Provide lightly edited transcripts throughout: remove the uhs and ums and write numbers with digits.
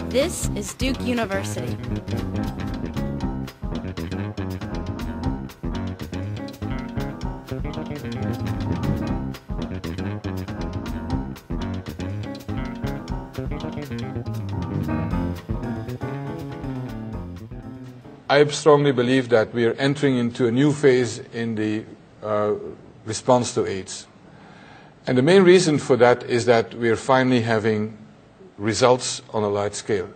This is Duke University. I strongly believe that we are entering into a new phase in the response to AIDS. And the main reason for that is that we are finally having results on a large scale,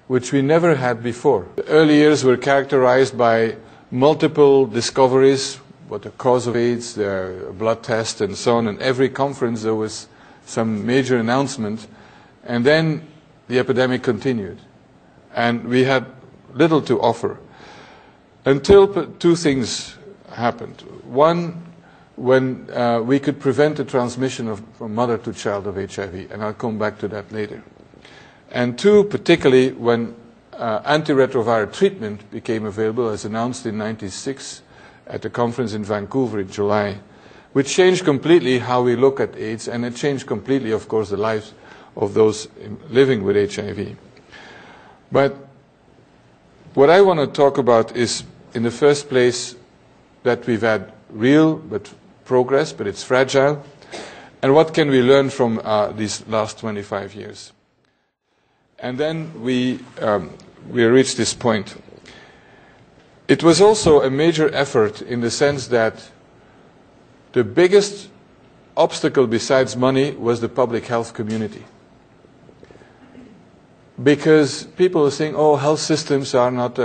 which we never had before. The early years were characterized by multiple discoveries, what the cause of AIDS, the blood test, and so on. And every conference there was some major announcement. And then the epidemic continued. And we had little to offer until two things happened. One, when we could prevent the transmission from mother to child of HIV, and I'll come back to that later. And two, particularly when antiretroviral treatment became available, as announced in '96 at the conference in Vancouver in July, which changed completely how we look at AIDS, and it changed completely, of course, the lives of those living with HIV. But what I want to talk about is, in the first place, that we've had real progress, but it's fragile. And what can we learn from these last 25 years? And then we reached this point. It was also a major effort in the sense that the biggest obstacle besides money was the public health community. Because people are saying, oh, health systems are not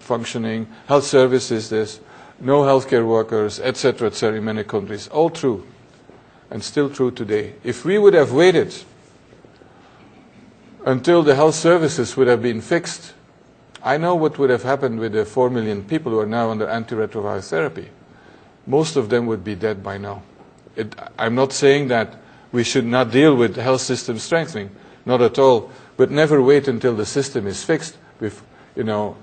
functioning, health services, there's no healthcare workers, etc., in many countries. All true, and still true today. If we would have waited until the health services would have been fixed, I know what would have happened with the 4 million people who are now under antiretroviral therapy. Most of them would be dead by now. I'm not saying that we should not deal with health system strengthening, not at all. But never wait until the system is fixed, to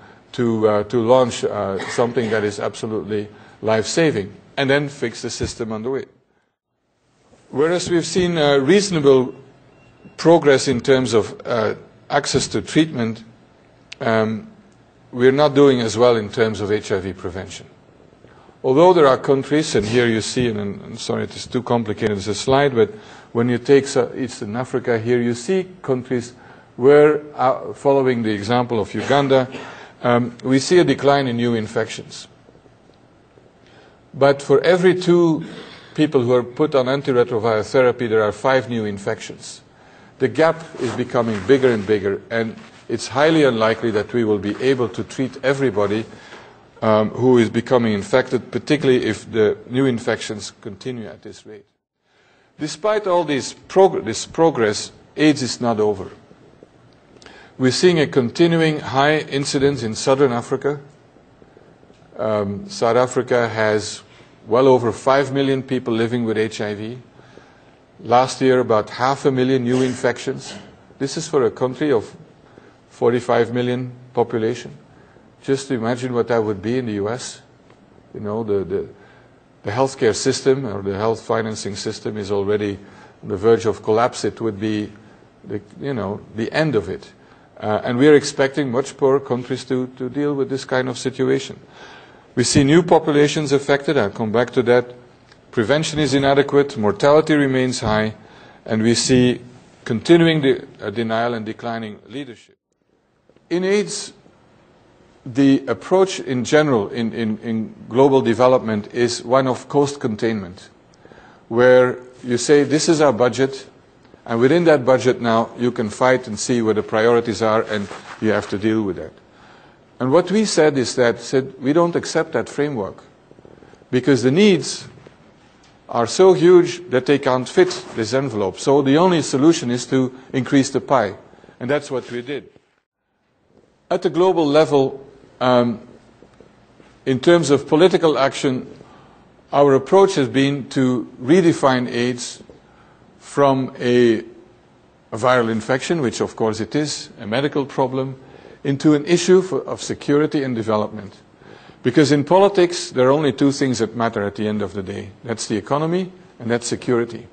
launch something that is absolutely life-saving, and then fix the system on the way. Whereas we've seen reasonable progress in terms of access to treatment, we're not doing as well in terms of HIV prevention. Although there are countries, and here you see, and I'm sorry it is too complicated as a slide, but when you take Eastern Africa, here you see countries where, following the example of Uganda, we see a decline in new infections. But for every 2 people who are put on antiretroviral therapy, there are 5 new infections. The gap is becoming bigger and bigger, and it's highly unlikely that we will be able to treat everybody who is becoming infected, particularly if the new infections continue at this rate. Despite all this progress, AIDS is not over. We're seeing a continuing high incidence in southern Africa. South Africa has well over 5 million people living with HIV. Last year, about 500,000 new infections. This is for a country of 45 million population. Just imagine what that would be in the US. The healthcare system or the health financing system is already on the verge of collapse. It would be the end of it. And we are expecting much poorer countries to deal with this kind of situation. We see new populations affected. I'll come back to that. Prevention is inadequate. Mortality remains high. And we see continuing denial and declining leadership. In AIDS, the approach in general in global development is one of cost containment, where you say, this is our budget, and within that budget now, you can fight and see where the priorities are, and you have to deal with that. And what we said is we don't accept that framework, because the needs are so huge that they can't fit this envelope. So the only solution is to increase the pie, and that's what we did. At the global level, in terms of political action, our approach has been to redefine AIDS from a viral infection, which of course it is, a medical problem, into an issue of security and development. Because in politics, there are only 2 things that matter at the end of the day. That's the economy and that's security.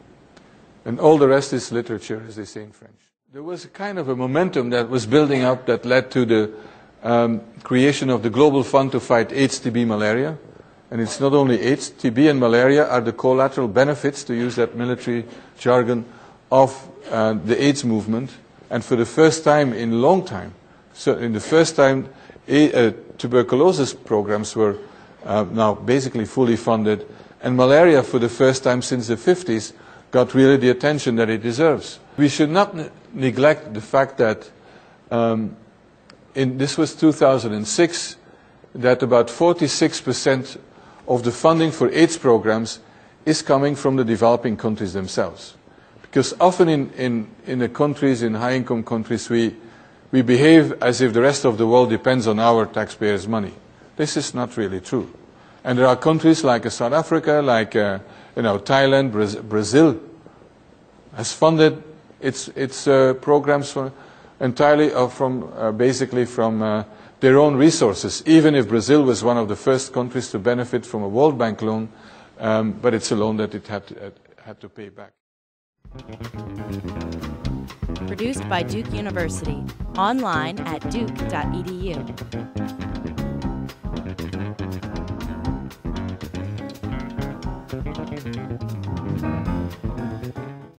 And all the rest is literature, as they say in French. There was a kind of a momentum that was building up that led to the creation of the Global Fund to fight AIDS, TB, malaria. And it's not only AIDS, TB and malaria are the collateral benefits, to use that military jargon, of the AIDS movement. And for the first time in a long time, so in the first time, tuberculosis programs were now basically fully funded, and malaria for the first time since the 50s got really the attention that it deserves. We should not neglect the fact that this was 2006, that about 46% of the funding for AIDS programs is coming from the developing countries themselves. Because often in the countries, in high-income countries, we behave as if the rest of the world depends on our taxpayers' money. This is not really true. And there are countries like South Africa, like Thailand, Brazil has funded its programs entirely basically from their own resources, even if Brazil was one of the first countries to benefit from a World Bank loan, but it's a loan that it had to pay back. Produced by Duke University. Online at duke.edu.